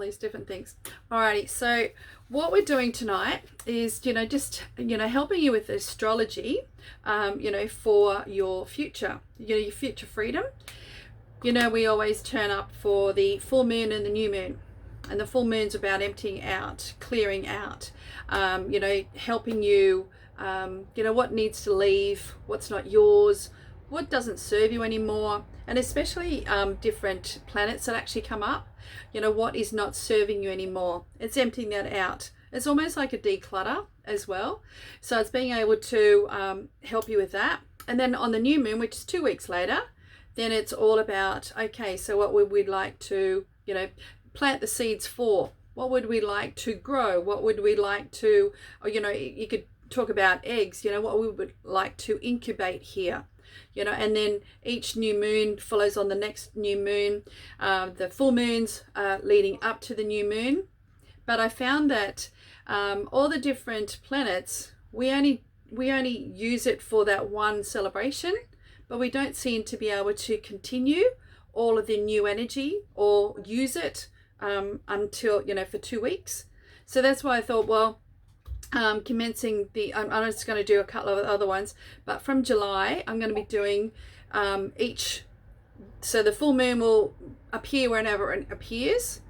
these different things. Alrighty, so what we're doing tonight is, just, helping you with astrology, for your future, your future freedom. We always turn up for the full moon and the new moon. And the full moon's about emptying out, clearing out, helping you, what needs to leave, what's not yours, what doesn't serve you anymore, and especially different planets that actually come up, what is not serving you anymore. It's emptying that out. It's almost like a declutter as well. So it's being able to help you with that. And then on the new moon, which is 2 weeks later, then it's all about, okay, so what would we like to, plant the seeds for? What would we like to grow? What would we like to, you could talk about eggs, what we would like to incubate here, and then each new moon follows on the next new moon, the full moons leading up to the new moon. But I found that all the different planets, we only use it for that one celebration, but we don't seem to be able to continue all of the new energy or use it until, for 2 weeks. So that's why I thought, well, commencing I'm just going to do a couple of other ones, but from July, I'm going to be doing so the full moon will appear whenever it appears,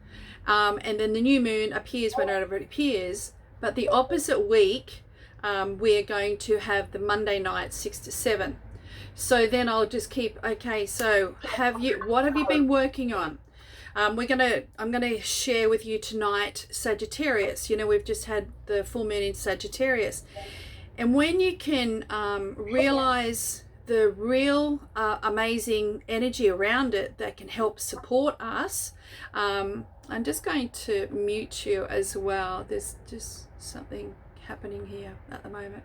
and then the new moon appears whenever it appears, but the opposite week, we're going to have the Monday night 6 to 7. So then I'll just keep, okay, so what have you been working on? I'm gonna share with you tonight Sagittarius. We've just had the full moon in Sagittarius, and when you can realize the real amazing energy around it that can help support us. I'm just going to mute you as well. There's just something happening here at the moment.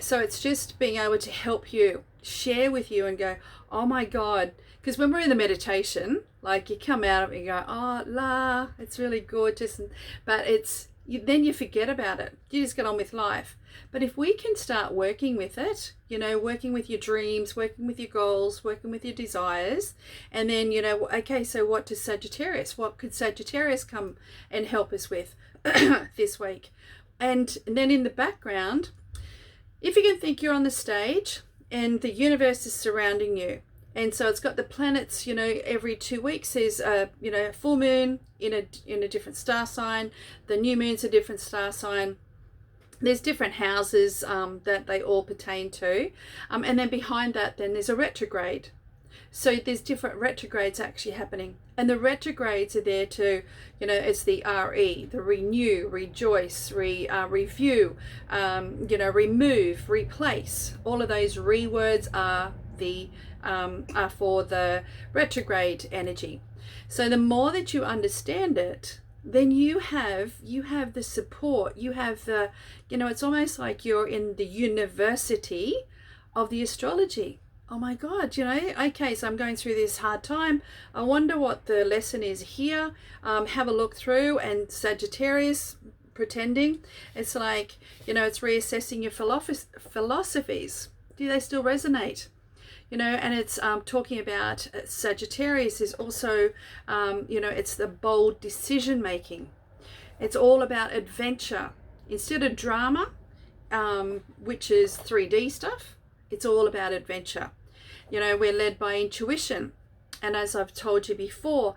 So it's just being able to help you, share with you and go, oh my God, because when we're in the meditation, like you come out of it and you go, oh, it's really gorgeous, but then you forget about it. You just get on with life. But if we can start working with it, working with your dreams, working with your goals, working with your desires, and then, okay, so what could Sagittarius come and help us with this week? And then in the background, if you can think you're on the stage and the universe is surrounding you. And so it's got the planets, every 2 weeks there's a full moon in a different star sign. The new moon's a different star sign. There's different houses that they all pertain to. And then behind that, then there's a retrograde. So there's different retrogrades actually happening. And the retrogrades are there to, it's the RE, the renew, rejoice, review, remove, replace. All of those words are for the retrograde energy. So the more that you understand it, then you have the support, you have the, it's almost like you're in the university of the astrology. Oh my God, okay, so I'm going through this hard time. I wonder what the lesson is here. Have a look through, and Sagittarius, pretending, it's like, it's reassessing your philosophies. Do they still resonate? And it's talking about Sagittarius is also, it's the bold decision making. It's all about adventure. Instead of drama, which is 3D stuff, it's all about adventure. We're led by intuition. And as I've told you before,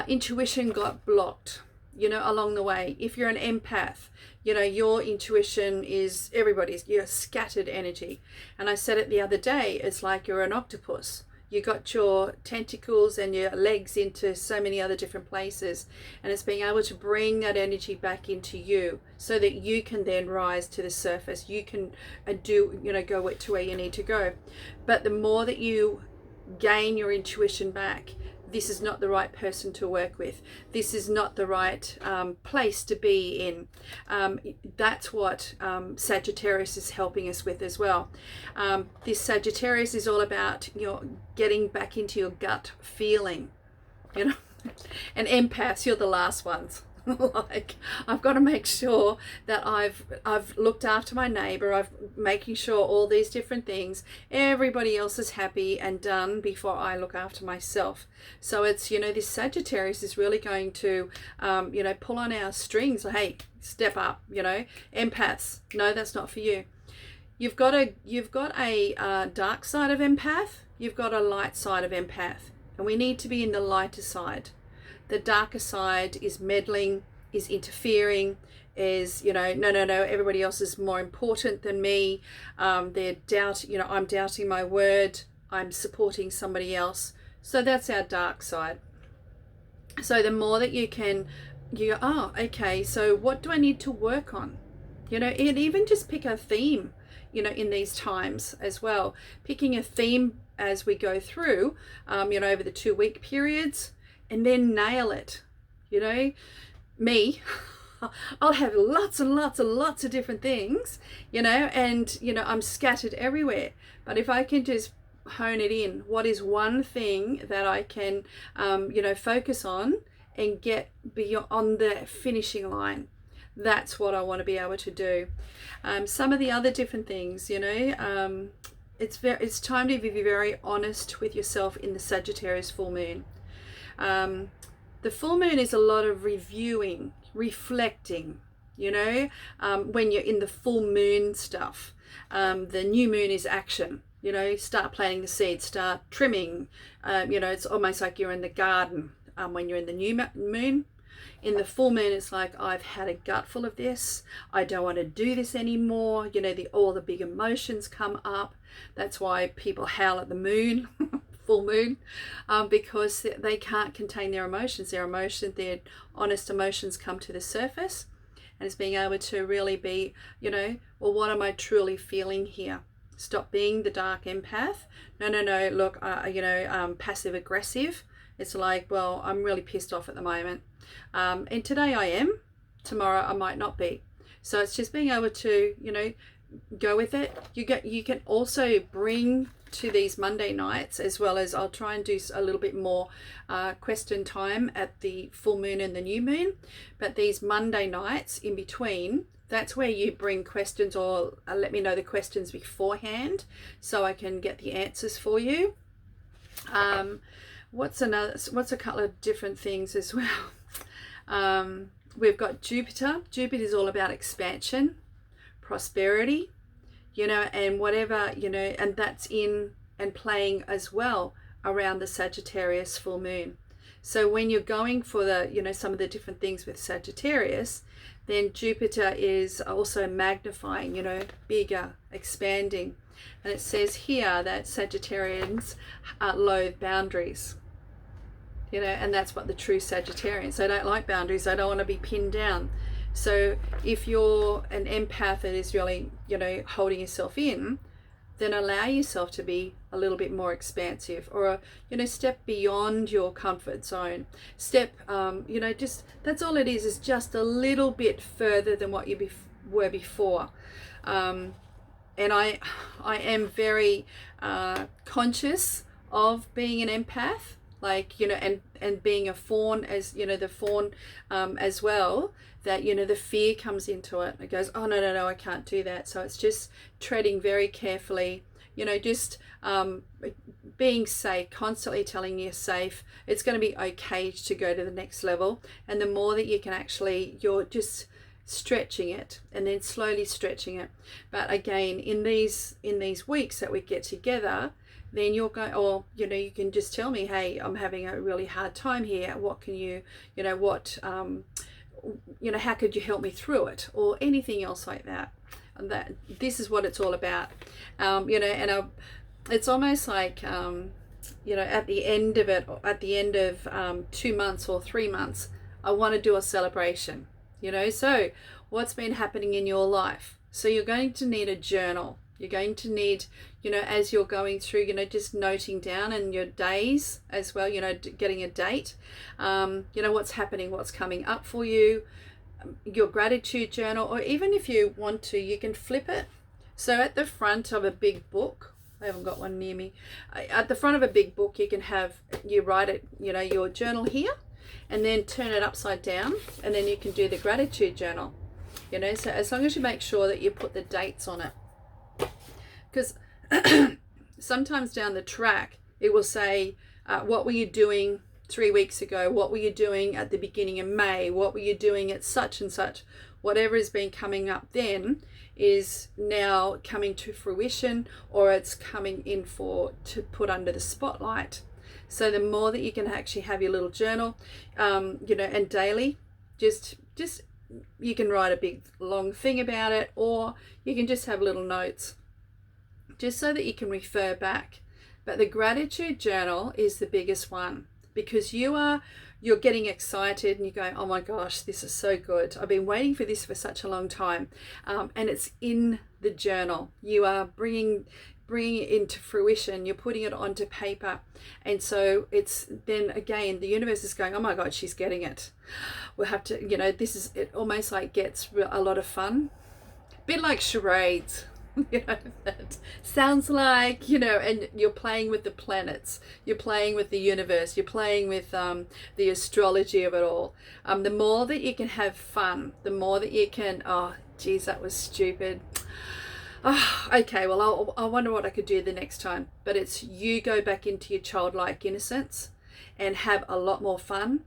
intuition got blocked, along the way. If you're an empath, your intuition is you're scattered energy. And I said it the other day, it's like you're an octopus. You got your tentacles and your legs into so many other different places, and it's being able to bring that energy back into you so that you can then rise to the surface. You can go to where you need to go. But the more that you gain your intuition back, this is not the right person to work with. This is not the right place to be in. That's what Sagittarius is helping us with as well. This Sagittarius is all about getting back into your gut feeling. And empaths, you're the last ones. Like, I've got to make sure that I've looked after my neighbor. I've making sure all these different things, everybody else is happy and done before I look after myself. So it's, this Sagittarius is really going to, pull on our strings. Hey, step up, empaths. No, that's not for you. You've got a dark side of empath. You've got a light side of empath. And we need to be in the lighter side. The darker side is meddling, is interfering, is, no, everybody else is more important than me. I'm doubting my word. I'm supporting somebody else. So that's our dark side. So the more that you go, oh, okay, so what do I need to work on? And even just pick a theme, in these times as well. Picking a theme as we go through, over the 2-week periods, and then nail it. Me, I'll have lots and lots and lots of different things, and I'm scattered everywhere. But if I can just hone it in, what is one thing that I can, focus on and get beyond the finishing line? That's what I want to be able to do. Some of the other different things, it's time to be very honest with yourself in the Sagittarius full moon. The full moon is a lot of reviewing, reflecting, when you're in the full moon stuff. The new moon is action, start planting the seeds, start trimming. It's almost like you're in the garden when you're in the new moon. In the full moon, it's like, I've had a gut full of this. I don't want to do this anymore. All the big emotions come up. That's why people howl at the moon, full moon, because they can't contain their emotions. Their honest emotions come to the surface. And it's being able to really be, well, what am I truly feeling here? Stop being the dark empath. No, look, passive aggressive. It's like, well, I'm really pissed off at the moment. And today I am, tomorrow I might not be. So it's just being able to, go with it. You can also bring to these Monday nights, as well as I'll try and do a little bit more question time at the full moon and the new moon. But these Monday nights in between, that's where you bring questions, or let me know the questions beforehand so I can get the answers for you. What's a couple of different things as well? We've got Jupiter. Jupiter is all about expansion, prosperity, and whatever, and that's in and playing as well around the Sagittarius full moon. So when you're going for the, some of the different things with Sagittarius, then Jupiter is also magnifying, bigger, expanding. And it says here that Sagittarians loathe boundaries, and that's what the true Sagittarians, they don't like boundaries. They don't want to be pinned down. So if you're an empath that is really, holding yourself in, then allow yourself to be a little bit more expansive, or, step beyond your comfort zone. Step, just, that's all it is just a little bit further than what you were before. And I am very conscious of being an empath, like, and being a fawn, as, the fawn as well, that, the fear comes into it. It goes, oh, no, I can't do that. So it's just treading very carefully, just being safe, constantly telling you're safe. It's going to be okay to go to the next level. And the more that you can actually, you're just stretching it and then slowly stretching it. But again, in these weeks that we get together, then you're going, or, you can just tell me, hey, I'm having a really hard time here. What can you, how could you help me through it, or anything else like that? And that this is what it's all about. It's almost like, at the end of it, at the end of 2 months or 3 months, I want to do a celebration. So what's been happening in your life? So you're going to need a journal. You're going to need, as you're going through, just noting down, and your days as well, getting a date, what's happening, what's coming up for you, your gratitude journal, or even if you want to, you can flip it. So at the front of a big book, I haven't got one near me, at the front of a big book, you write it, your journal here. and then turn it upside down, and then you can do the gratitude journal. You know, so as long as you make sure that you put the dates on it, because sometimes down the track it will say, what were you doing 3 weeks ago? What were you doing at the beginning of May? What were you doing at such and such? Whatever has been coming up then is now coming to fruition, or it's coming in to put under the spotlight. So the more that you can actually have your little journal, you know, and daily, just you can write a big long thing about it, or you can just have little notes, just so that you can refer back. But the gratitude journal is the biggest one, because you're getting excited and you're going, oh my gosh, this is so good. I've been waiting for this for such a long time. And it's in the journal. You are bringing it into fruition. You're putting it onto paper. And so it's then again, the universe is going, oh my God, she's getting it. We'll have to, you know, it almost like gets a lot of fun. A bit like charades. You know, that sounds like, you know, and you're playing with the planets, you're playing with the universe, you're playing with the astrology of it all. The more that you can have fun, the more that you can, oh geez, that was stupid. Oh, okay, well, I wonder what I could do the next time. But it's, you go back into your childlike innocence and have a lot more fun.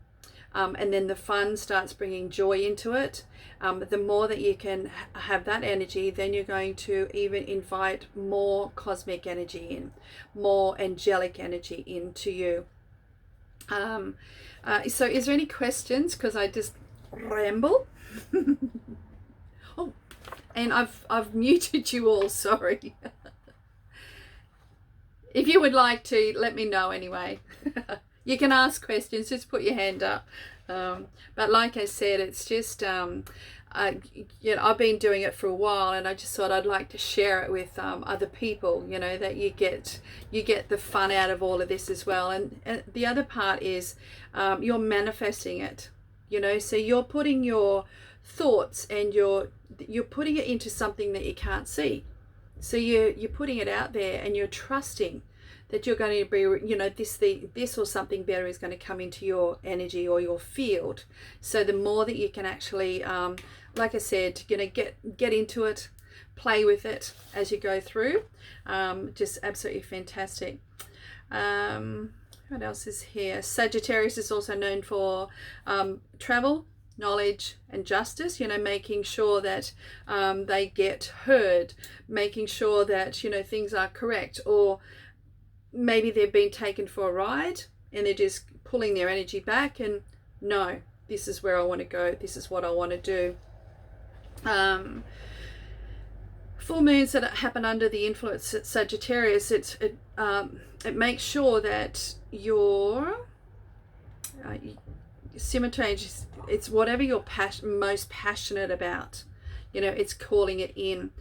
And then the fun starts bringing joy into it. The more that you can have that energy, then you're going to even invite more cosmic energy in, more angelic energy into you. So is there any questions? Because I just ramble. Oh, and I've muted you all, sorry. If you would like to, let me know anyway. You can ask questions, just put your hand up. But like I said, it's just, you know, I've been doing it for a while, and I just thought I'd like to share it with other people, you know, that you get the fun out of all of this as well. And the other part is you're manifesting it, you know, so you're putting your thoughts and you're putting it into something that you can't see. So you're putting it out there, and you're trusting that you're going to be, you know, this or something better is going to come into your energy or your field. So the more that you can actually, like I said, you know, get into it, play with it as you go through. Just absolutely fantastic. What else is here? Sagittarius is also known for travel, knowledge and justice, you know, making sure that they get heard, making sure that, you know, things are correct, or maybe they've been taken for a ride and they're just pulling their energy back and, no, this is where I want to go, this is what I want to do. Full moons that happen under the influence of Sagittarius, it makes sure that your simultaneous, it's whatever you're most passionate about, you know, it's calling it in.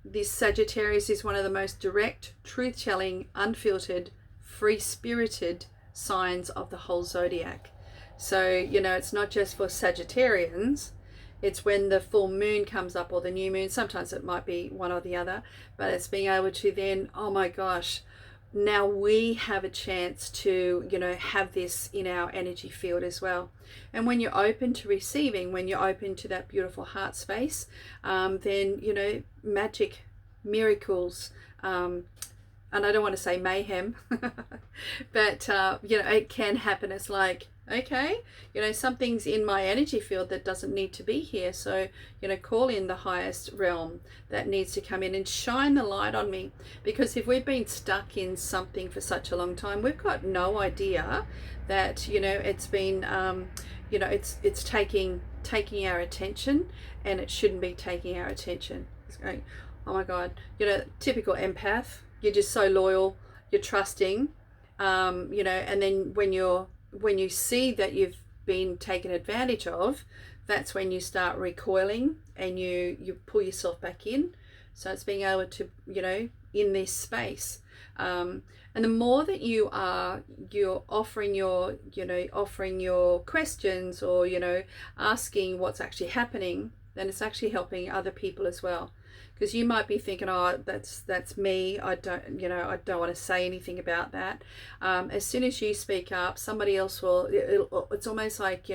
This Sagittarius is one of the most direct, truth-telling, unfiltered, free-spirited signs of the whole zodiac. So, you know, it's not just for Sagittarians. It's when the full moon comes up, or the new moon. Sometimes it might be one or the other, but it's being able to then, oh my gosh, now we have a chance to, you know, have this in our energy field as well. And when you're open to receiving, when you're open to that beautiful heart space, then, you know, magic, miracles, and I don't want to say mayhem, but, you know, it can happen. It's like, okay, you know, something's in my energy field that doesn't need to be here. So, you know, call in the highest realm that needs to come in and shine the light on me. Because if we've been stuck in something for such a long time, we've got no idea that, you know, it's been, you know, it's taking our attention, and it shouldn't be taking our attention. It's going, oh my God, you know, typical empath. You're just so loyal, you're trusting, you know, and then when you see that you've been taken advantage of, that's when you start recoiling and you pull yourself back in. So it's being able to, you know, in this space. And the more that you're offering your questions, or, you know, asking what's actually happening, then it's actually helping other people as well. because you might be thinking, oh, that's me. I don't want to say anything about that. As soon as you speak up, somebody else will. It's almost like,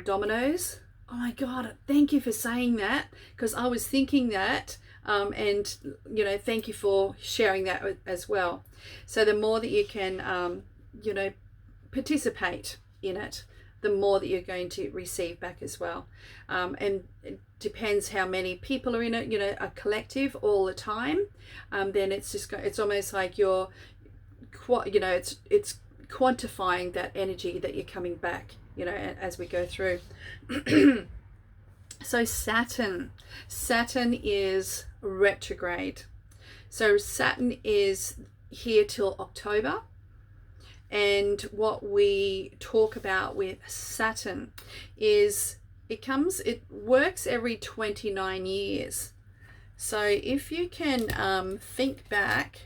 dominoes. Oh my God, thank you for saying that, because I was thinking that. And thank you for sharing that as well. So the more that you can participate in it, the more that you're going to receive back as well. And it depends how many people are in it, a collective all the time. Then it's almost like it's quantifying that energy that you're coming back, as we go through. So Saturn is retrograde. So Saturn is here till October. And what we talk about with Saturn is it works every 29 years. So if you can think back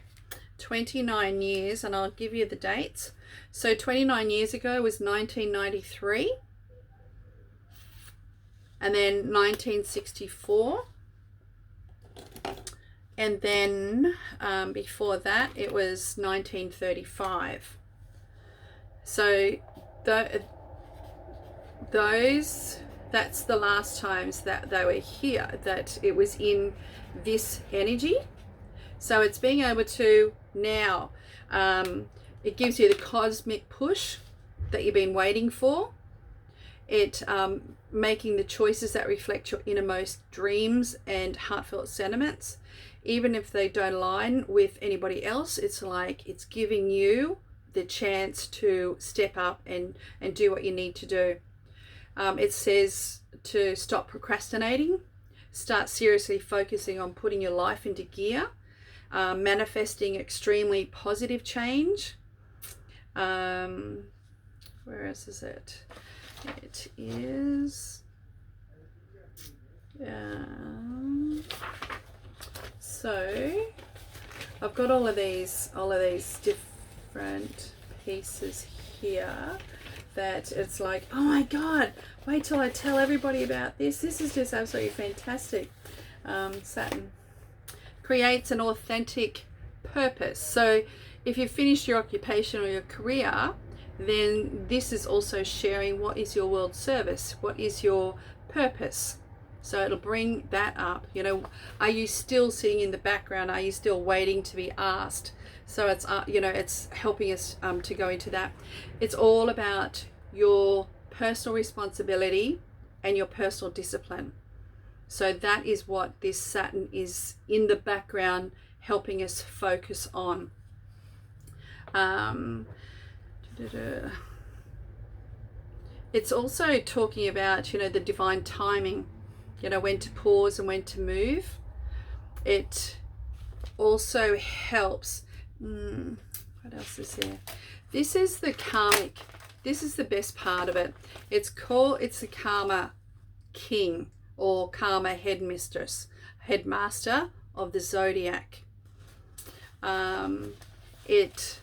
29 years, and I'll give you the dates. So 29 years ago was 1993. And then 1964. And then before that, it was 1935. So that's the last times that they were here, that it was in this energy. So it's being able to now, it gives you the cosmic push that you've been waiting for. It making the choices that reflect your innermost dreams and heartfelt sentiments. Even if they don't align with anybody else, it's like it's giving you the chance to step up and do what you need to do. It says to stop procrastinating, start seriously focusing on putting your life into gear, manifesting extremely positive change. Where else is it? It is so I've got all of these different pieces here that it's like, oh my God, wait till I tell everybody about this. This is just absolutely fantastic. Saturn creates an authentic purpose. So if you've finished your occupation or your career, then this is also sharing what is your world service, what is your purpose. So it'll bring that up. Are you still sitting in the background? Are you still waiting to be asked? So it's it's helping us to go into that. It's all about your personal responsibility and your personal discipline. So that is what this Saturn is in the background helping us focus on. It's also talking about the divine timing, when to pause and when to move. It also helps. What else is here? This is the karmic. This is the best part of it. It's the karma king, or karma headmaster of the zodiac. It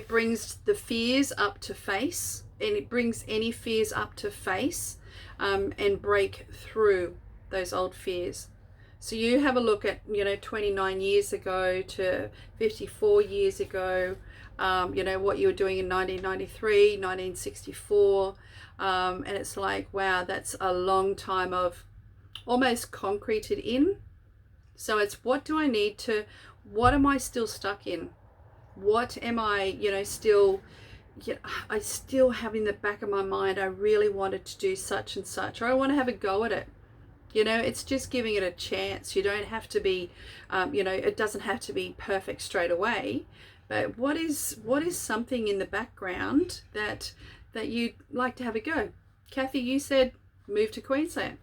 brings the fears up to face, and it brings any fears up to face, and break through those old fears. So you have a look at 29 years ago to 54 years ago, what you were doing in 1993, 1964, and it's like, wow, that's a long time of almost concreted in. So it's, what am I still stuck in? What am I, I still have in the back of my mind, I really wanted to do such and such, or I want to have a go at it. It's just giving it a chance. You don't have to be, it doesn't have to be perfect straight away. But what is something in the background that you'd like to have a go? Kathy, you said move to Queensland.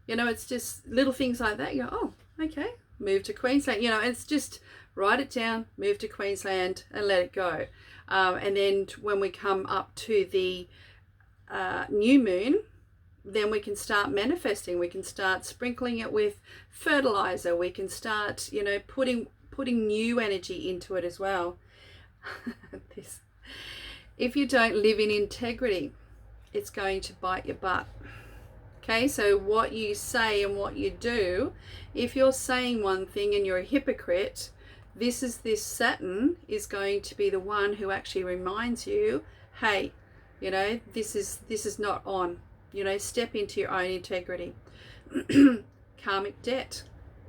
It's just little things like that. You go, oh, okay, move to Queensland. It's just write it down, move to Queensland, and let it go. And then when we come up to the new moon, then we can start manifesting. We can start sprinkling it with fertilizer. We can start, putting new energy into it as well. If you don't live in integrity, it's going to bite your butt. Okay, so what you say and what you do, if you're saying one thing and you're a hypocrite, this Saturn is going to be the one who actually reminds you, hey, this is not on. Step into your own integrity. Karmic debt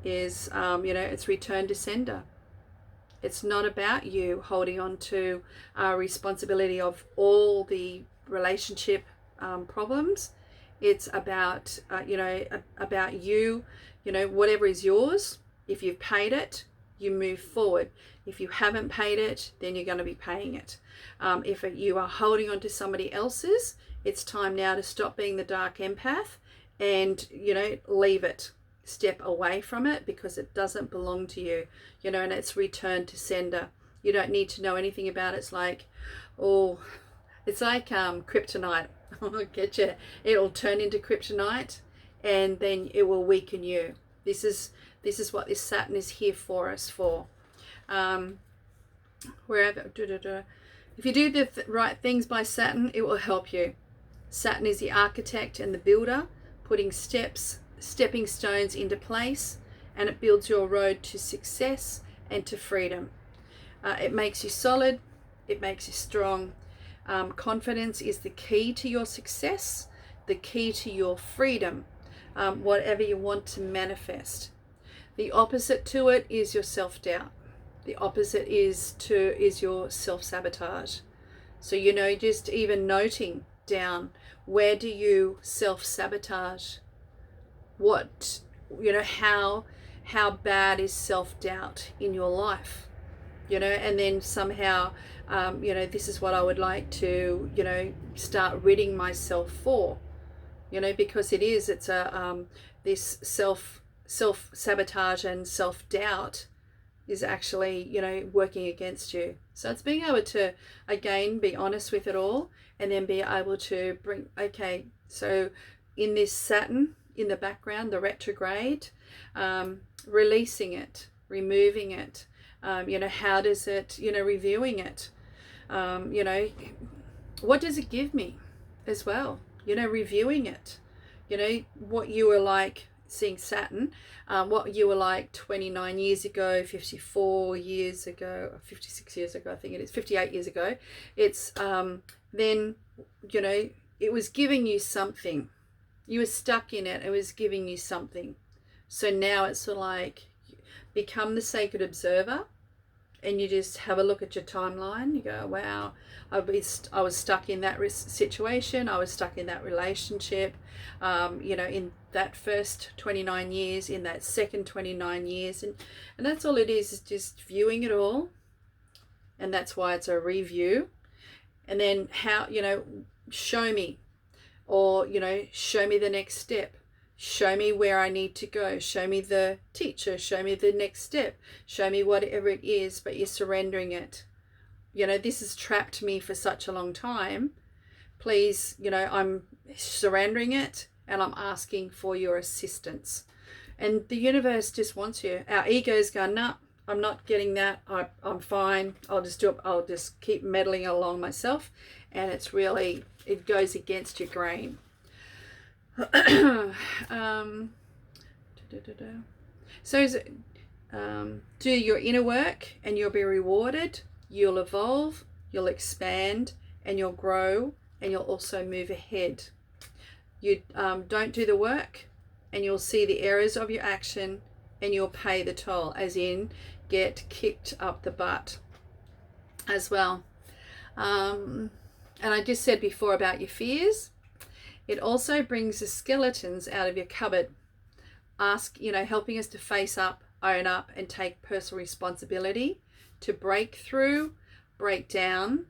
is, it's return to sender. It's not about you holding on to responsibility of all the relationship problems. It's about, about you, whatever is yours. If you've paid it, you move forward. If you haven't paid it, then you're going to be paying it. If you are holding on to somebody else's, it's time now to stop being the dark empath and, leave it. Step away from it because it doesn't belong to you, and it's return to sender. You don't need to know anything about it. It's like, kryptonite. I'll get you. It'll turn into kryptonite and then it will weaken you. This is what this Saturn is here for us for. If you do the right things by Saturn, it will help you. Saturn is the architect and the builder, putting stepping stones into place, and it builds your road to success and to freedom. It makes you solid. It makes you strong. Confidence is the key to your success, the key to your freedom, whatever you want to manifest. The opposite to it is your self-doubt. The opposite is your self-sabotage. So, just even noting down, where do you self-sabotage? What, how bad is self-doubt in your life? And then somehow, this is what I would like to, start ridding myself for, because it's this self-sabotage and self-doubt is actually, working against you. So it's being able to, again, be honest with it all and then be able to bring, okay, so in this Saturn, in the background, the retrograde, releasing it, removing it, how does it, reviewing it, what does it give me as well, reviewing it, what you were like seeing Saturn, what you were like 29 years ago, 54 years ago, 56 years ago, I think it is 58 years ago. It's then, it was giving you something. You were stuck in it. It was giving you something. So now it's sort of like become the sacred observer and you just have a look at your timeline. You go, wow, I was stuck in that situation. I was stuck in that relationship, in that first 29 years, in that second 29 years. And that's all it is just viewing it all. And that's why it's a review. And then how, show me. Or, show me the next step. Show me where I need to go. Show me the teacher. Show me the next step. Show me whatever it is, but you're surrendering it. This has trapped me for such a long time. Please, I'm surrendering it and I'm asking for your assistance. And the universe just wants you. Our ego's going, no, I'm not getting that. I'm fine. I'll just do it. I'll just keep meddling along myself. And it's really, it goes against your grain. So do your inner work and you'll be rewarded. You'll evolve, you'll expand, and you'll grow, and you'll also move ahead. You don't do the work and you'll see the errors of your action and you'll pay the toll, as in get kicked up the butt as well. And I just said before about your fears. It also brings the skeletons out of your cupboard. Helping us to face up, own up, and take personal responsibility to break through, break down,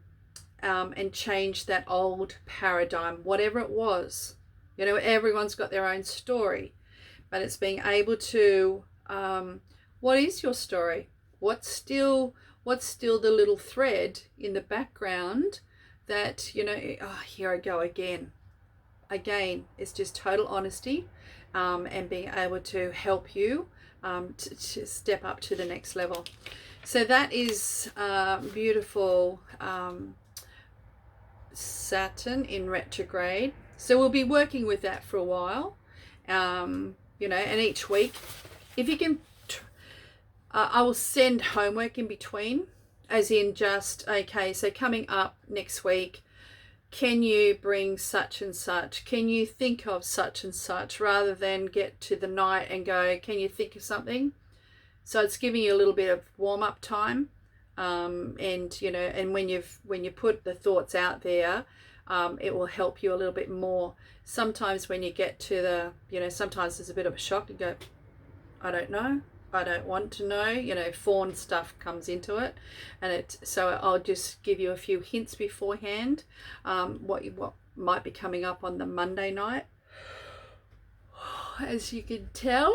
and change that old paradigm, whatever it was. Everyone's got their own story, but it's being able to, what is your story? What's still the little thread in the background that, here I go again. Again, it's just total honesty, and being able to help you to step up to the next level. So that is beautiful Saturn in retrograde. So we'll be working with that for a while, you know, and each week, if you can, I will send homework in between, as in just, okay, so coming up next week, can you bring such and such? Can you think of such and such? Rather than get to the night and go, can you think of something? So it's giving you a little bit of warm-up time, and you know, and when you put the thoughts out there, it will help you a little bit more. Sometimes when you get to the, you know, sometimes there's a bit of a shock. You go, I don't know, I don't want to know, you know, fawn stuff comes into it, and so I'll just give you a few hints beforehand, what might be coming up on the Monday night. As you can tell,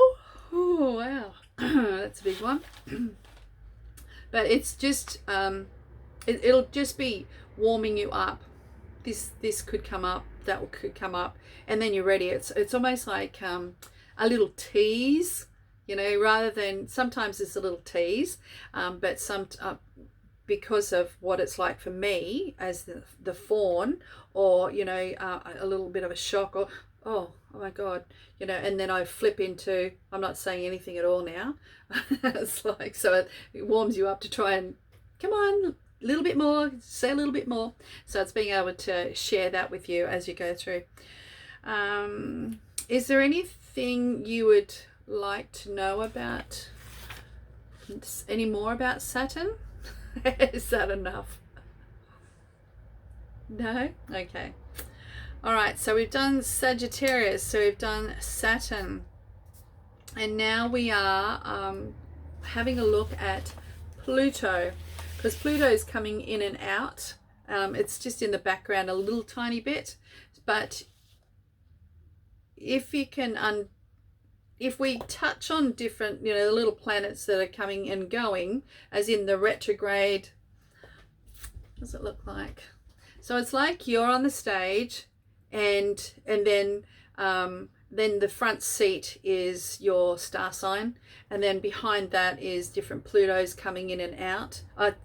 oh wow, that's a big one. But it's just it'll just be warming you up. This could come up, that could come up, and then you're ready. It's almost like a little tease, you know, rather than, sometimes it's a little tease, but because of what it's like for me as the fawn, or you know, a little bit of a shock, or oh my god, you know, and then I flip into, I'm not saying anything at all now. It's like, so it warms you up to try and, come on, a little bit more, say a little bit more. So it's being able to share that with you as you go through. Is there anything you would like to know about, any more about Saturn? Is that enough? No? Okay. All right, so we've done Sagittarius, so we've done Saturn, and now we are having a look at Pluto, because Pluto is coming in and out. It's just in the background a little tiny bit, but if you can, if we touch on different, you know, the little planets that are coming and going, as in the retrograde, what does it look like? So it's like you're on the stage, and then the front seat is your star sign, and then behind that is different Plutos coming in and out,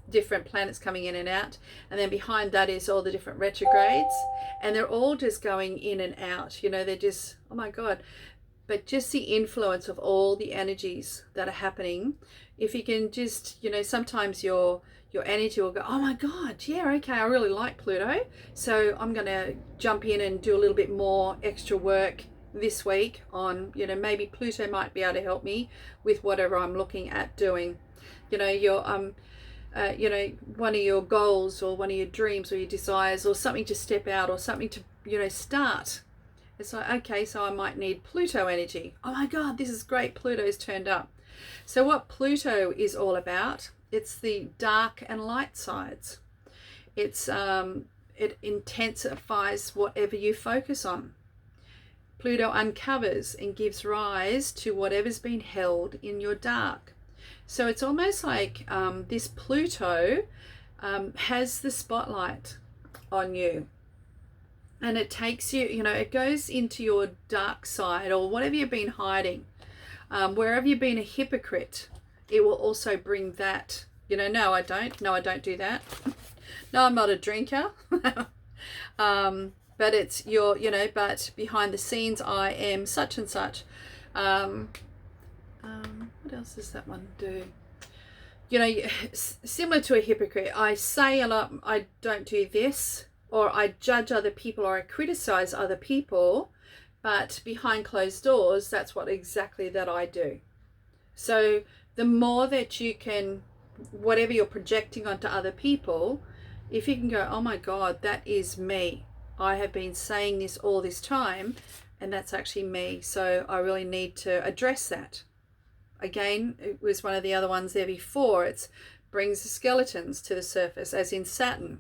different planets coming in and out, and then behind that is all the different retrogrades, and they're all just going in and out, you know, they're just, oh my god. But just the influence of all the energies that are happening, if you can just, you know, sometimes your energy will go, oh my god, yeah, okay, I really like Pluto, so I'm going to jump in and do a little bit more extra work this week on, you know, maybe Pluto might be able to help me with whatever I'm looking at doing. You know, your you know, one of your goals or one of your dreams or your desires, or something to step out, or something to, you know, start. It's like, okay, so I might need Pluto energy. Oh my god, this is great, Pluto's turned up. So what Pluto is all about, it's the dark and light sides. It's it intensifies whatever you focus on. Pluto uncovers and gives rise to whatever's been held in your dark. So it's almost like this Pluto has the spotlight on you, and it takes you, you know, it goes into your dark side, or whatever you've been hiding, wherever you've been a hypocrite. It will also bring that, you know, no I don't do that. No, I'm not a drinker. But it's your, you know, but behind the scenes I am such and such. What else does that one do? You know, similar to a hypocrite. I say a lot, I don't do this, or I judge other people, or I criticize other people, but behind closed doors, that's what exactly that I do. So the more that you can, whatever you're projecting onto other people, if you can go, oh my God, that is me. I have been saying this all this time, and that's actually me. So I really need to address that. Again, it was one of the other ones there before. It brings the skeletons to the surface, as in Saturn.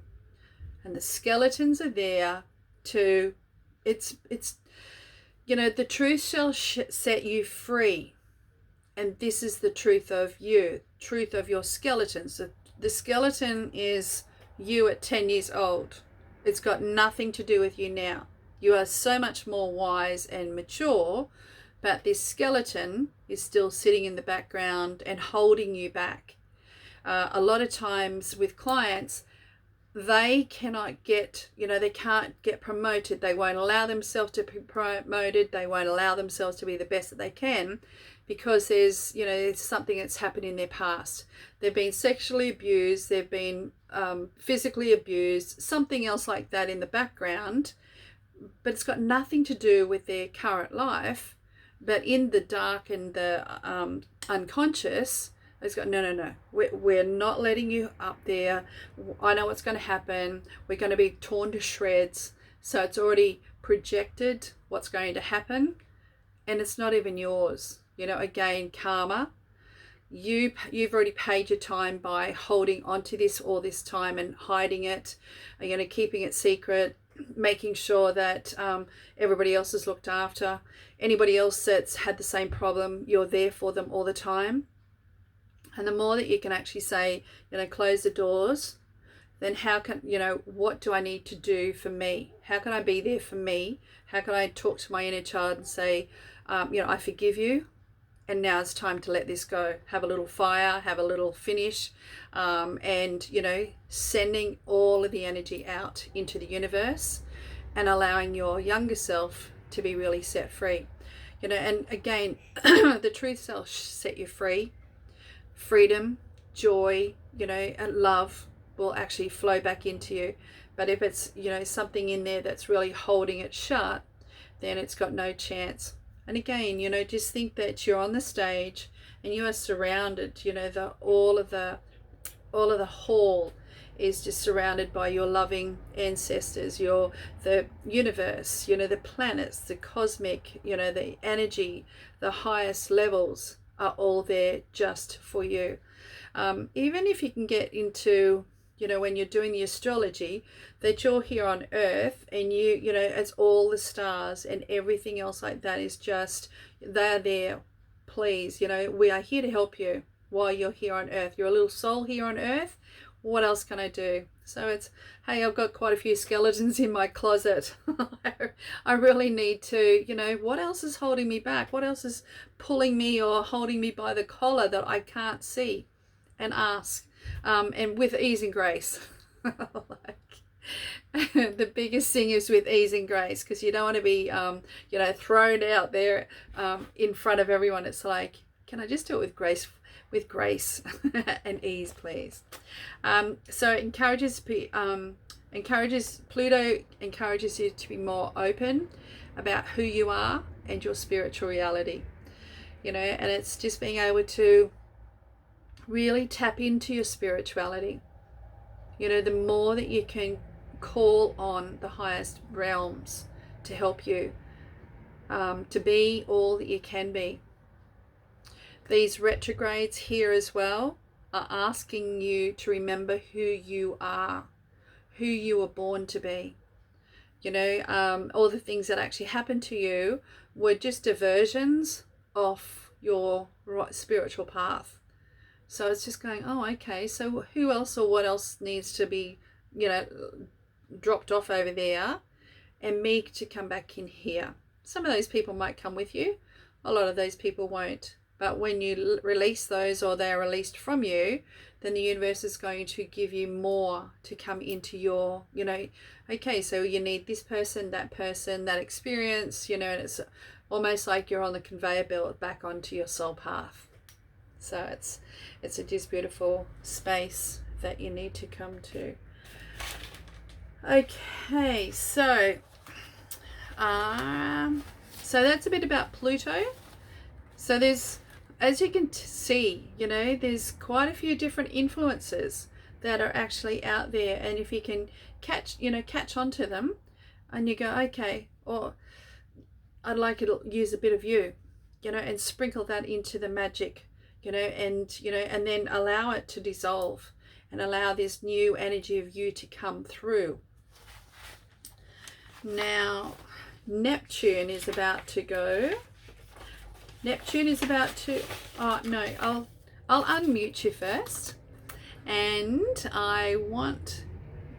And the skeletons are there to, it's you know, the truth shall set you free. And this is the truth of you, truth of your skeletons. The skeleton is you at 10 years old. It's got nothing to do with you now. You are so much more wise and mature, but this skeleton is still sitting in the background and holding you back. A lot of times with clients, they cannot get, they can't get promoted. They won't allow themselves to be promoted. They won't allow themselves to be the best that they can, because there's, it's something that's happened in their past. They've been sexually abused. They've been physically abused, something else like that in the background, but it's got nothing to do with their current life. But in the dark and the unconscious, it's got, no, we're not letting you up there. I know what's going to happen. We're going to be torn to shreds. So it's already projected what's going to happen, and it's not even yours. Again, karma. You've already paid your time by holding onto this all this time and hiding it, keeping it secret, making sure that everybody else is looked after. Anybody else that's had the same problem, you're there for them all the time. And the more that you can actually say, close the doors, then how can, what do I need to do for me? How can I be there for me? How can I talk to my inner child and say, I forgive you, and now it's time to let this go. Have a little fire, have a little finish, and, sending all of the energy out into the universe and allowing your younger self to be really set free. And again, the truth shall set you free. Freedom, joy, and love will actually flow back into you. But if it's, something in there that's really holding it shut, then it's got no chance. And again, just think that you're on the stage and you are surrounded, all of the hall is just surrounded by your loving ancestors, the universe, the planets, the cosmic, the energy, the highest levels are all there just for you. Even if you can get into, when you're doing the astrology, that you're here on earth and it's all the stars and everything else like that is just, they're there. Please, we are here to help you while you're here on earth. You're a little soul here on earth. What else can I do? So it's, hey, I've got quite a few skeletons in my closet. I really need to, what else is holding me back? What else is pulling me or holding me by the collar that I can't see? And ask, and with ease and grace. The biggest thing is with ease and grace, because you don't want to be, thrown out there in front of everyone. It's like, can I just do it with grace? With grace and ease, please. So Pluto encourages you to be more open about who you are and your spiritual reality, and it's just being able to really tap into your spirituality. The more that you can call on the highest realms to help you to be all that you can be. These retrogrades here as well are asking you to remember who you are, who you were born to be. All the things that actually happened to you were just diversions off your spiritual path. So it's just going, oh, okay, so who else or what else needs to be, dropped off over there, and me to come back in here. Some of those people might come with you. A lot of those people won't. But when you release those, or they're released from you, then the universe is going to give you more to come into your, okay, so you need this person, that experience, and it's almost like you're on the conveyor belt back onto your soul path. So it's a just beautiful space that you need to come to. Okay, so that's a bit about Pluto. So there's, as you can see, there's quite a few different influences that are actually out there, and if you can catch onto them, and you go, okay, or I'd like to use a bit of you, and sprinkle that into the magic, and then allow it to dissolve and allow this new energy of you to come through. Now, Neptune is about to go. Neptune is about to, I'll unmute you first, and I want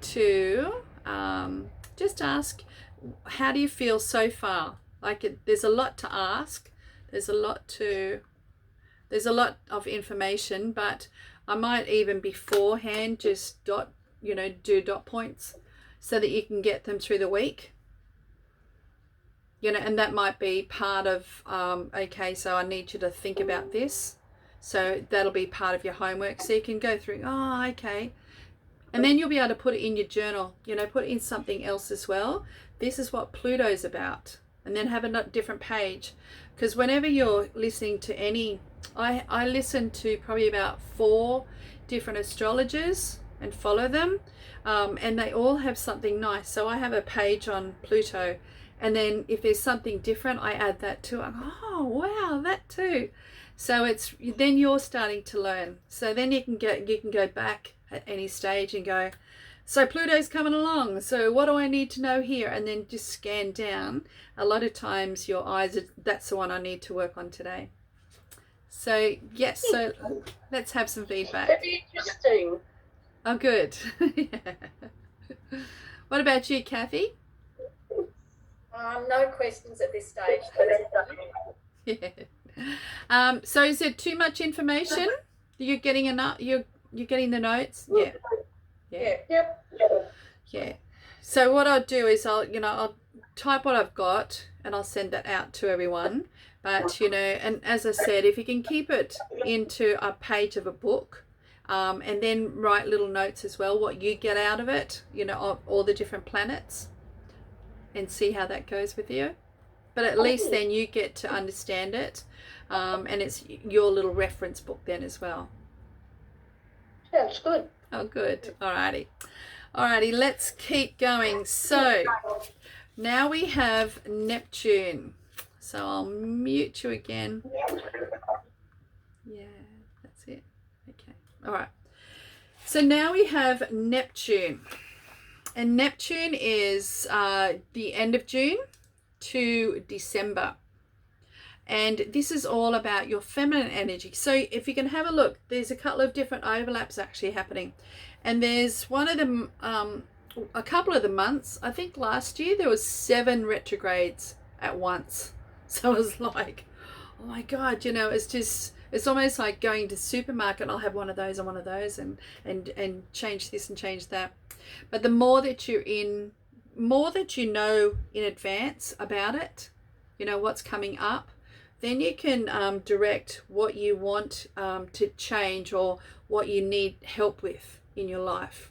to just ask, how do you feel so far? There's a lot to ask, there's a lot of information, but I might even beforehand just do dot points so that you can get them through the week. And that might be part of, okay, so I need you to think about this. So that'll be part of your homework. So you can go through, oh, okay. And then you'll be able to put it in your journal, put it in something else as well. This is what Pluto's about. And then have a different page. Because whenever you're listening to any, I listen to probably about 4 different astrologers and follow them. And they all have something nice. So I have a page on Pluto. And then if there's something different, I add that too. I'm like, oh, wow, that too. So then you're starting to learn. So then you can go back at any stage and go, so Pluto's coming along. So what do I need to know here? And then just scan down. A lot of times your eyes, that's the one I need to work on today. So yes, so let's have some feedback. Very interesting. Oh, good. Yeah. What about you, Kathy? No questions at this stage. Yeah. So is it too much information? You're getting you're getting the notes? Yeah. Yeah. Yep. Yeah. So what I'll do is I'll type what I've got and I'll send that out to everyone. But and as I said, if you can keep it into a page of a book, and then write little notes as well, what you get out of it, of all the different planets, and see how that goes with you. But at least then you get to understand it, and it's your little reference book then as well. Sounds good. Oh, good. Alrighty, let's keep going. So now we have Neptune. So I'll mute you again. Yeah, that's it. Okay. All right. So now we have Neptune. And Neptune is the end of June to December. And this is all about your feminine energy. So if you can have a look, there's a couple of different overlaps actually happening. And there's one of them, a couple of the months, I think last year there was 7 retrogrades at once. So it was like, oh my God, it's almost like going to the supermarket and I'll have one of those and one of those and change this and change that. But the more that you know in advance about it, what's coming up, then you can direct what you want to change or what you need help with in your life.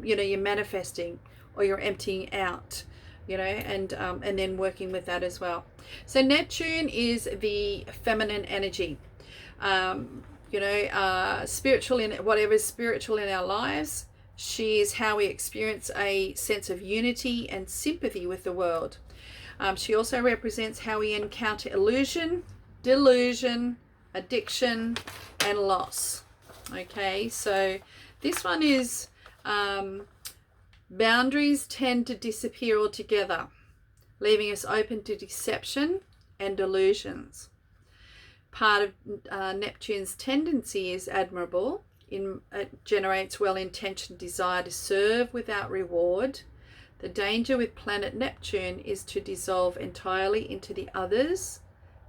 You're manifesting or you're emptying out, and then working with that as well. So Neptune is the feminine energy, spiritual in whatever is spiritual in our lives. She is how we experience a sense of unity and sympathy with the world. She also represents how we encounter illusion, delusion, addiction, and loss. Okay, so this one is boundaries tend to disappear altogether, leaving us open to deception and delusions. Part of Neptune's tendency is admirable. It generates well-intentioned desire to serve without reward. The danger with planet Neptune is to dissolve entirely into the others,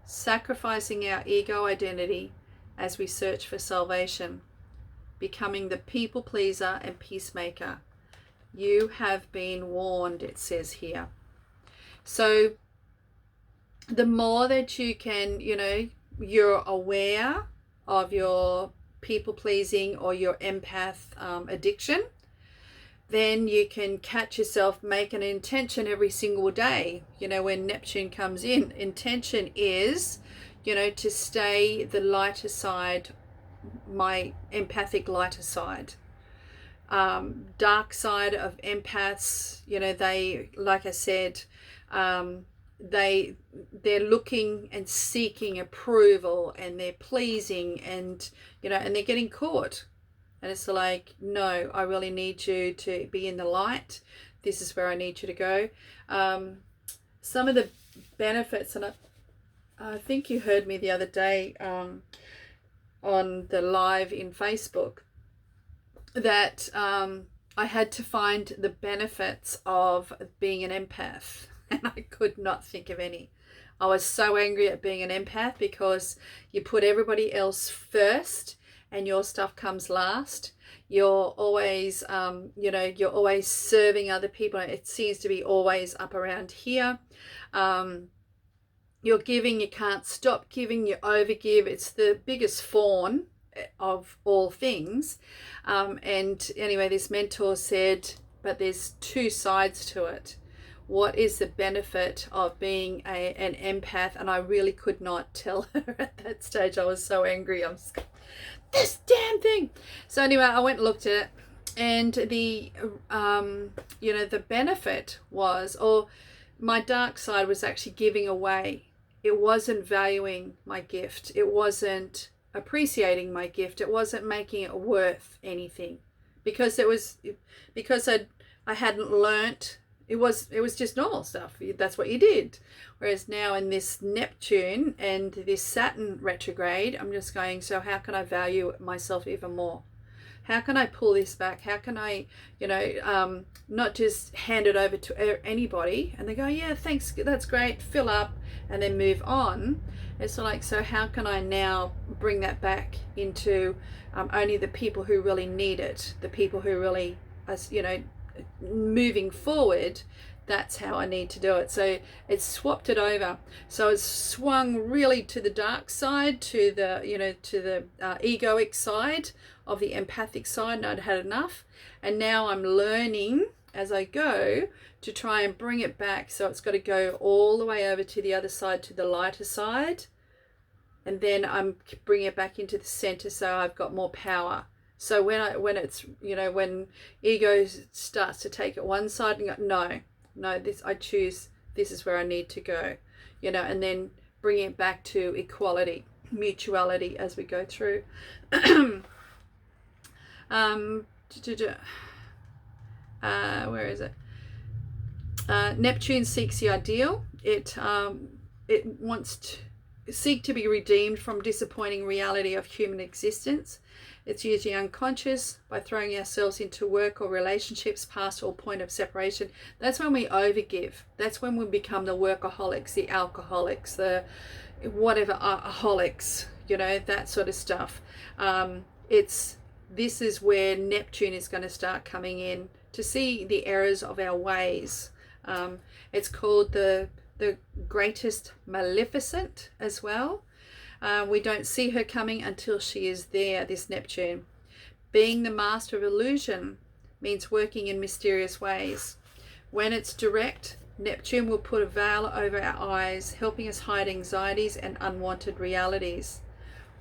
sacrificing our ego identity as we search for salvation, becoming the people pleaser and peacemaker. You have been warned, it says here. So the more that you can, you're aware of your people pleasing or your empath addiction, then you can catch yourself make an intention every single day. When Neptune comes in, intention is, to stay the lighter side, my empathic lighter side. Dark side of empaths, they, like I said, they're looking and seeking approval and they're pleasing and and they're getting caught, and it's like, no, I really need you to be in the light. This is where I need you to go. Some of the benefits, and I think you heard me the other day on the live in Facebook, that I had to find the benefits of being an empath, and I could not think of any. I was so angry at being an empath because you put everybody else first and your stuff comes last. You're always, you're always serving other people. It seems to be always up around here. You're giving, you can't stop giving, you overgive. It's the biggest fawn of all things. And anyway, this mentor said, but there's two sides to it. What is the benefit of being an empath? And I really could not tell her at that stage. I was so angry. I'm just going, this damn thing. So anyway, I went and looked at it, and the the benefit was, or my dark side was actually giving away. It wasn't valuing my gift. It wasn't appreciating my gift. It wasn't making it worth anything, because I hadn't learnt. It was just normal stuff. That's what you did. Whereas now in this Neptune and this Saturn retrograde, I'm just going, so how can I value myself even more? How can I pull this back? How can I, not just hand it over to anybody and they go, yeah, thanks, that's great, fill up, and then move on. It's like, so how can I now bring that back into only the people who really need it, the people who really, moving forward. That's how I need to do it. So it's swapped it over. So it's swung really to the dark side, to the egoic side of the empathic side, and I'd had enough. And now I'm learning as I go to try and bring it back. So it's got to go all the way over to the other side, to the lighter side, and then I'm bringing it back into the center, so I've got more power. So when ego starts to take it one side and go, no, this I choose, this is where I need to go, and then bring it back to equality, mutuality as we go through. Where is it? Neptune seeks the ideal. It wants to seek to be redeemed from disappointing reality of human existence. It's usually unconscious by throwing ourselves into work or relationships past all point of separation. That's when we overgive. That's when we become the workaholics, the alcoholics, the whatever aholics, that sort of stuff. This is where Neptune is going to start coming in to see the errors of our ways. It's called the greatest maleficent as well. We don't see her coming until she is there, this Neptune. Being the master of illusion means working in mysterious ways. When it's direct, Neptune will put a veil over our eyes, helping us hide anxieties and unwanted realities.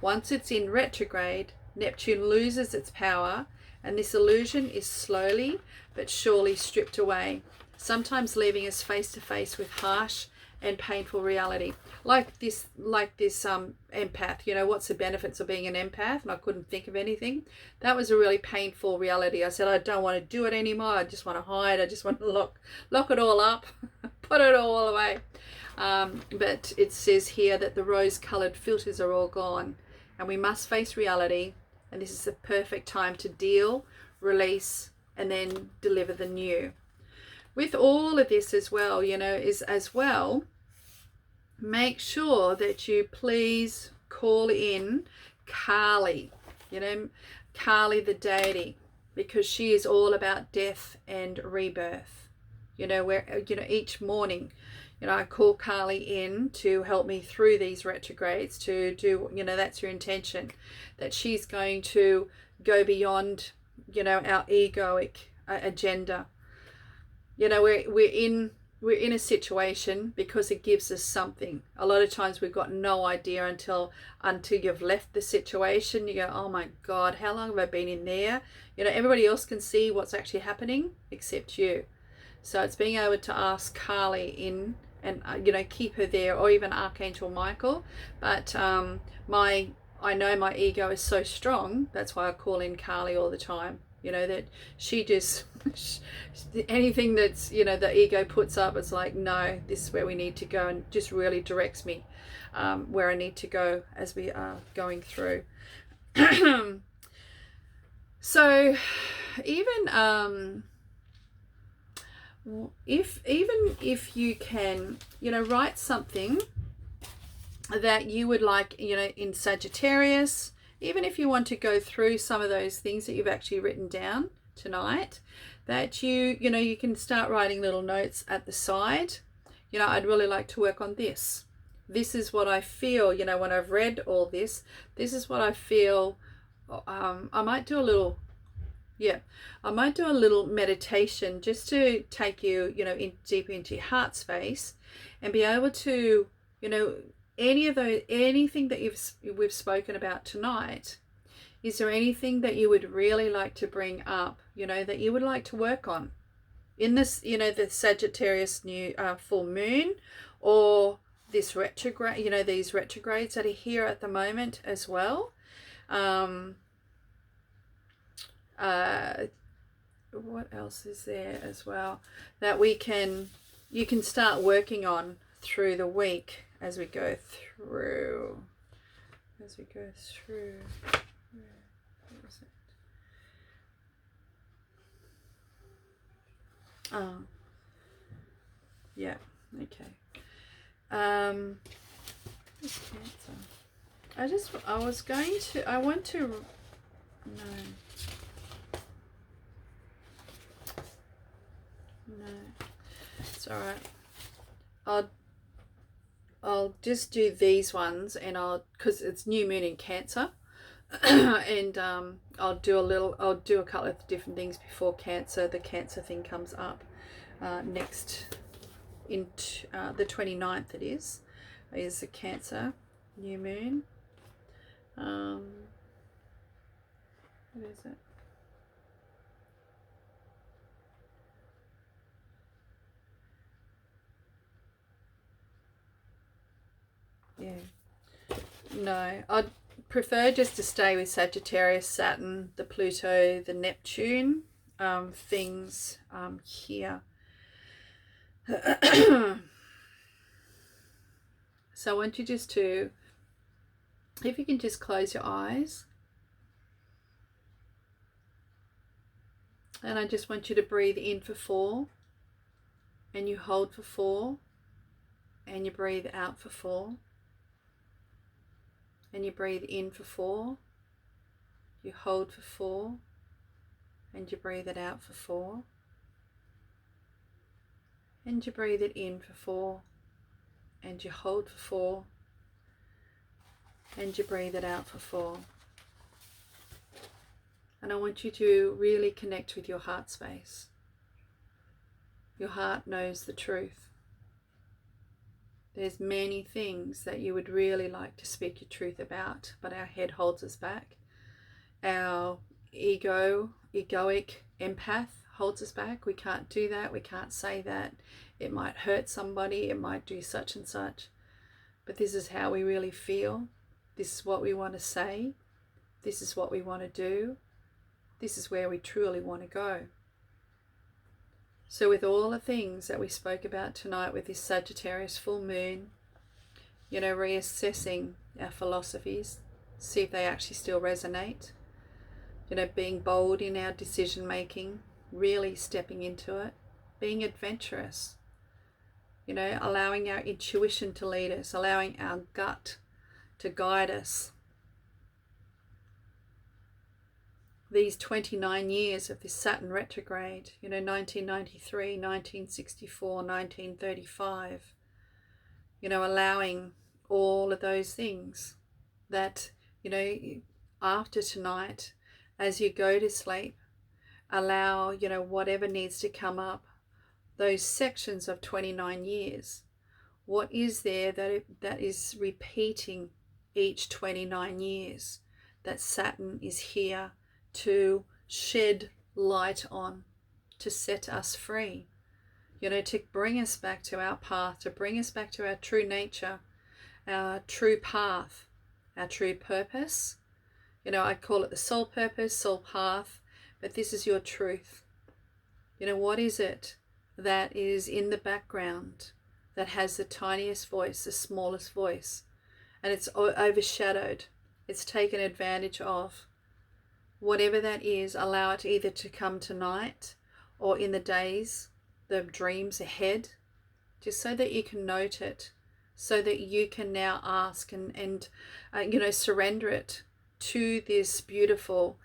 Once it's in retrograde, Neptune loses its power, and this illusion is slowly but surely stripped away, sometimes leaving us face to face with harsh and painful reality, like this empath. What's the benefits of being an empath? And I couldn't think of anything. That was a really painful reality. I said, I don't want to do it anymore. I just want to hide. I just want to lock it all up, put it all away. But it says here that the rose-colored filters are all gone, and we must face reality. And this is the perfect time to deal, release, and then deliver the new. With all of this as well, make sure that you please call in Kali, Kali the deity, because she is all about death and rebirth. Each morning, I call Kali in to help me through these retrogrades, to do, that's your intention, that she's going to go beyond, our egoic agenda. We're in a situation because it gives us something. A lot of times we've got no idea until you've left the situation. You go, oh my God, how long have I been in there? Everybody else can see what's actually happening except you. So it's being able to ask Kali in and, keep her there, or even Archangel Michael. But I know my ego is so strong. That's why I call in Kali all the time. That she just, anything that's, the ego puts up, it's like, no, this is where we need to go, and just really directs me where I need to go as we are going through. So even if you can, write something that you would like, in Sagittarius, even if you want to go through some of those things that you've actually written down tonight, that you know, you can start writing little notes at the side. You know, I'd really like to work on this. This is what I feel, you know, when I've read all this, this is what I feel. I might do a little, I might do a little meditation just to take you, you know, deep into your heart space and be able to, you know, anything that we've spoken about tonight. Is there anything that you would really like to bring up, you know, that you would like to work on in this, you know, the Sagittarius new full moon, or this retrograde, you know, these retrogrades that are here at the moment as well. What else is there as well that you can start working on through the week as we go through. Where is it? Oh, yeah, okay. I want to, no, it's all right. I'll just do these ones, and because it's new moon in Cancer, and I'll do a couple of different things before Cancer. The Cancer thing comes up next, the 29th. It is the Cancer new moon. What is it? Yeah. No, I'd prefer just to stay with Sagittarius, Saturn, the Pluto, the Neptune things here. So I want you just to, if you can just close your eyes, and I just want you to breathe in for 4, and you hold for 4, and you breathe out for 4, and you breathe in for 4, you hold for 4, and you breathe it out for 4, and you breathe it in for 4, and you hold for 4, and you breathe it out for 4. And I want you to really connect with your heart space. Your heart knows the truth. There's many things that you would really like to speak your truth about, but our head holds us back. Our egoic empath holds us back. We can't do that. We can't say that. It might hurt somebody. It might do such and such. But this is how we really feel. This is what we want to say. This is what we want to do. This is where we truly want to go. So with all the things that we spoke about tonight with this Sagittarius full moon, you know, reassessing our philosophies, see if they actually still resonate, you know, being bold in our decision making, really stepping into it, being adventurous, you know, allowing our intuition to lead us, allowing our gut to guide us. These 29 years of this Saturn retrograde, you know, 1993, 1964, 1935, you know, allowing all of those things that, you know, after tonight, as you go to sleep, allow, you know, whatever needs to come up, those sections of 29 years. What is there that is repeating each 29 years that Saturn is here to shed light on, to set us free, you know, to bring us back to our path, to bring us back to our true nature, our true path, our true purpose. You know, I call it the soul purpose, soul path, but this is your truth. You know, what is it that is in the background that has the tiniest voice, the smallest voice, and it's overshadowed, it's taken advantage of? Whatever that is, allow it either to come tonight or in the days, the dreams ahead, just so that you can note it, so that you can now ask and you know, surrender it to this beautiful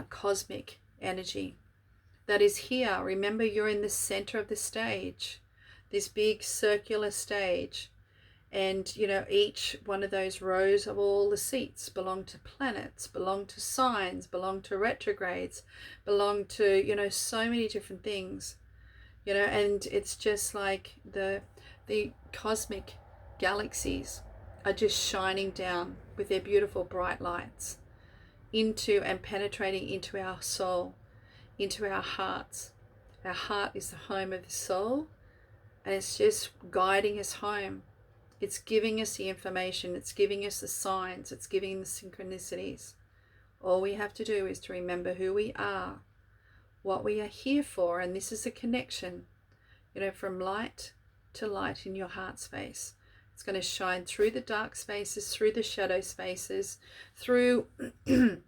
cosmic energy that is here. Remember, you're in the center of the stage, this big circular stage. And, you know, each one of those rows of all the seats belong to planets, belong to signs, belong to retrogrades, belong to, you know, so many different things, you know, and it's just like the cosmic galaxies are just shining down with their beautiful bright lights into and penetrating into our soul, into our hearts. Our heart is the home of the soul, and it's just guiding us home. It's giving us the information, it's giving us the signs, it's giving the synchronicities. All we have to do is to remember who we are, what we are here for, and this is a connection, you know, from light to light in your heart space. It's going to shine through the dark spaces, through the shadow spaces, through you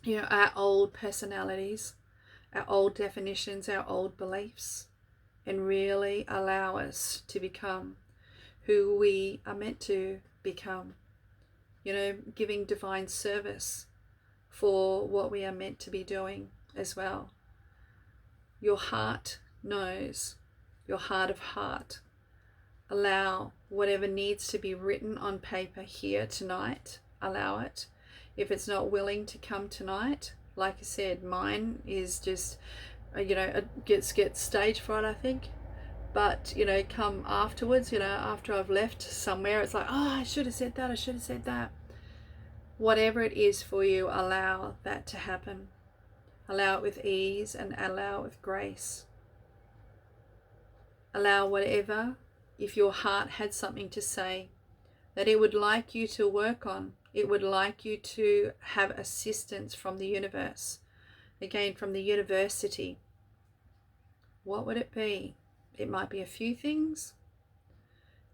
know, our old personalities, our old definitions, our old beliefs, and really allow us to become who we are meant to become, you know, giving divine service for what we are meant to be doing as well. Your heart knows, your heart of heart. Allow whatever needs to be written on paper here tonight, allow it. If it's not willing to come tonight, like I said, mine is just, you know, it gets stage fright, I think. But, you know, come afterwards, you know, after I've left somewhere, it's like, oh, I should have said that, I should have said that. Whatever it is for you, allow that to happen. Allow it with ease and allow it with grace. Allow whatever, if your heart had something to say, that it would like you to work on, it would like you to have assistance from the universe, again, from the university. What would it be? It might be a few things.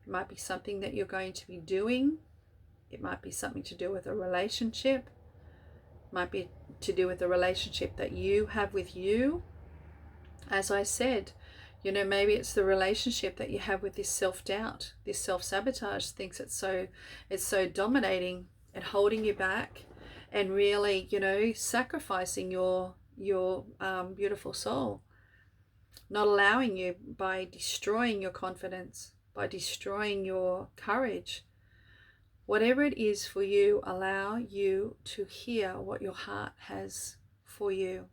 It might be something that you're going to be doing. It might be something to do with a relationship. It might be to do with the relationship that you have with you. As I said, you know, maybe it's the relationship that you have with this self-doubt, this self-sabotage, thinks it's so dominating and holding you back, and really, you know, sacrificing your beautiful soul. Not allowing you, by destroying your confidence, by destroying your courage. Whatever it is for you, allow you to hear what your heart has for you.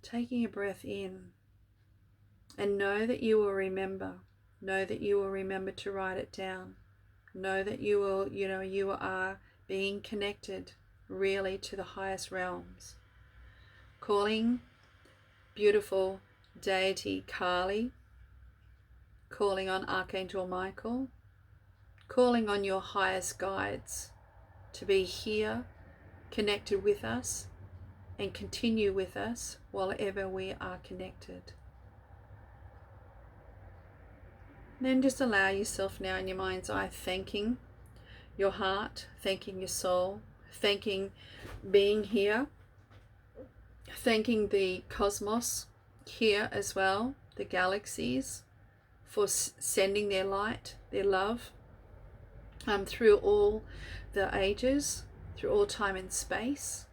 Taking a breath in, and know that you will remember. Know that you will remember to write it down. Know that you will, you know, you are being connected really to the highest realms. Calling beautiful deity Kali, calling on Archangel Michael, calling on your highest guides to be here, connected with us, and continue with us while we are connected. Then just allow yourself now in your mind's eye, thanking your heart, thanking your soul, thanking being here, thanking the cosmos here as well, the galaxies, for sending their light, their love, through all the ages, through all time and space.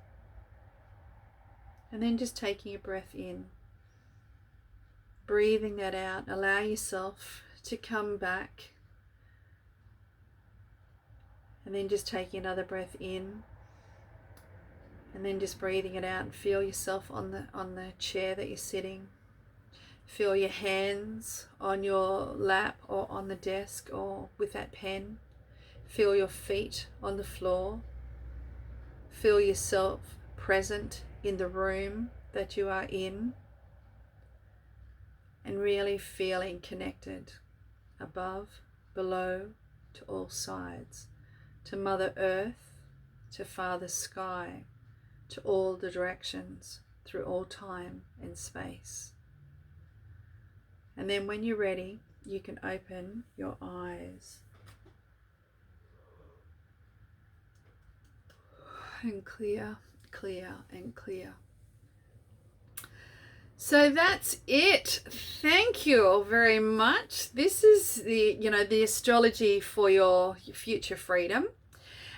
And then just taking a breath in, breathing that out. Allow yourself to come back, and then just taking another breath in, and then just breathing it out, and feel yourself on the chair that you're sitting. Feel your hands on your lap or on the desk or with that pen. Feel your feet on the floor. Feel yourself present in the room that you are in, and really feeling connected above, below, to all sides, to Mother Earth, to Father Sky, to all the directions, through all time and space. And then when you're ready, you can open your eyes and clear, clear and clear. So that's it. Thank you all very much. This is the astrology for your future freedom.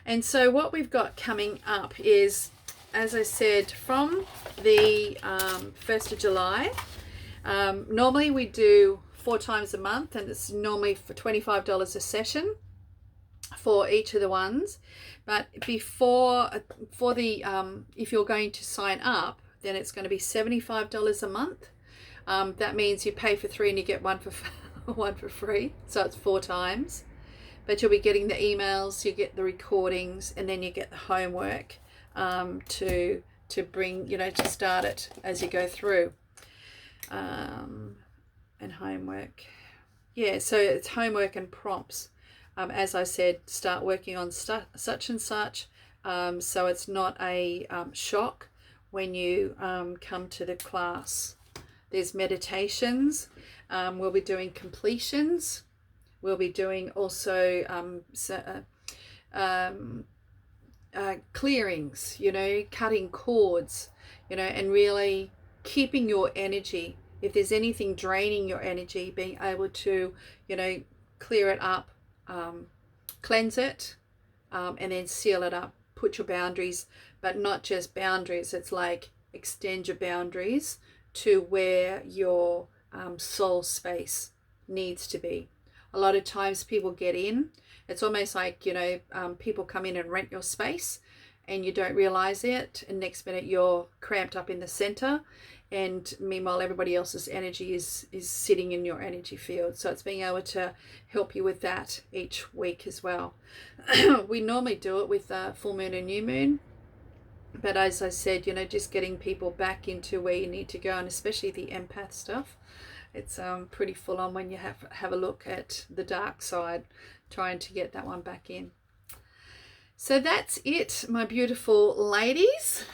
And so what we've got coming up is, as I said, from the 1st of July, normally we do 4 times a month, and it's normally for $25 a session for each of the ones. But for the if you're going to sign up, then it's going to be $75 a month. That means you pay for 3 and you get one for one for free, so it's 4 times. But you'll be getting the emails, you get the recordings, and then you get the homework to bring, to start it as you go through. And homework, yeah, so it's homework and prompts. As I said, start working on such and such, so it's not a shock when you come to the class. There's meditations, we'll be doing completions, we'll be doing also clearings, cutting cords, and really keeping your energy. If there's anything draining your energy, being able to, clear it up, cleanse it, and then seal it up, put your boundaries, but not just boundaries. It's like extend your boundaries to where your soul space needs to be. A lot of times people get in, it's almost like, people come in and rent your space and you don't realize it, and next minute you're cramped up in the center, and meanwhile everybody else's energy is sitting in your energy field. So it's being able to help you with that each week as well. We normally do it with full moon and new moon, but as I said, just getting people back into where you need to go, and especially the empath stuff, it's pretty full on when you have a look at the dark side, trying to get that one back in. So that's it, my beautiful ladies.